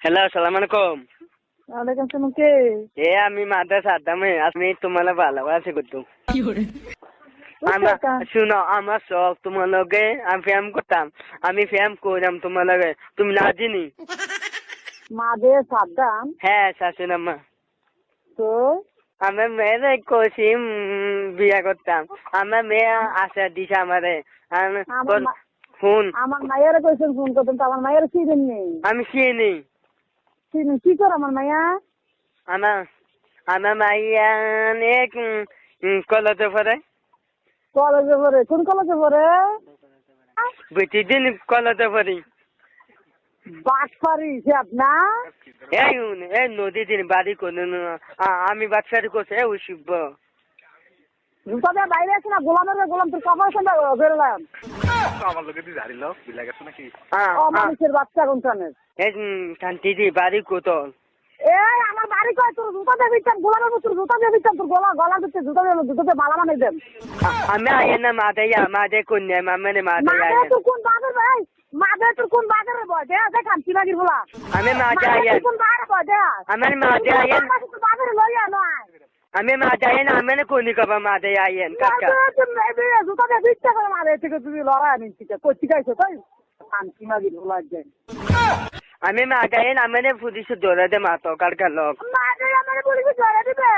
Hello, আসসালামু আলাইকুম। ওয়ালাইকুম আসসালাম। কে? আমি মাদ্রাসা আদামে আমি তোমার ভালোবাসি করতো। শুনো, আমার শখ তোমার লগে আমি ফ্যাম করতাম। আমি ফ্যাম করলাম তোমার লগে, তুমি না চিনি। মাদে সাদ্দাম। হ্যাঁ, শাশুড়ি আম্মা। তো আমার মেয়েরে কষি বিয়া করতাম। আমার মেয়ে আশা দিছে আমারে। ফোন আমার মায়ের কইছেন ফোন করতেন, তো আমার মায়ের চিনেন নেই। আমি চিনি। চিনেন কি করে আমার মায়া? আমার আমার মাইয়া অনেক কলেজে পড়ে। কলেজে পড়ে? কোন কলেজে পড়ে? প্রতিদিন কলেজে পড়ি। বাটপারি সে আপনার? এই নদী দিন বাড়ি কোন আমি বাচ্চারি করছে ওই শিব জুতা দিয়ে বাইরে আছে না, গোলামের গোলাম তোর কপাল সঙ্গে বেরোলাম। আমার লোকে তুই ঝাড়ি লো বিলা গেছো নাকি? মানুষের বাচ্চা কোনখানে? শান্তি দি বাড়ি কোতল। এই আমার বাড়ি কয়, তোর জুতা দিয়ে দিচ্ছেন গোলামের তোর জুতা দিয়ে দিচ্ছেন, তোর গলা দিচ্ছে জুতা দিয়ে মালা বানাই দেন। আমি আইন না মাদে কন্যা মামানে মাদে আইন। তোর কোন বাজার ভাই? মাদে তোর কোন বাজারে বয় দে দেখান কি লাগির বলা। আমি মাদে আইন। কোন বাজারে বয় দে? আমার মাদে আইন। বাজারে লইয়া নয়। আমি মাদে আইন, আমি কোনি কবা মাদে আইন কাকা। জুতা দিয়ে দিচ্ছে করে মারে থেকে তুমি লড়াই নিচ্ছি কচ্ছি গাইছো তাই শান্তি লাগির বলা যায়। আমি মাদে আইন, আমি পুলিশ ধরে দে মাতো কার লোক। মাদে আমার পুলিশ ধরে দিবে।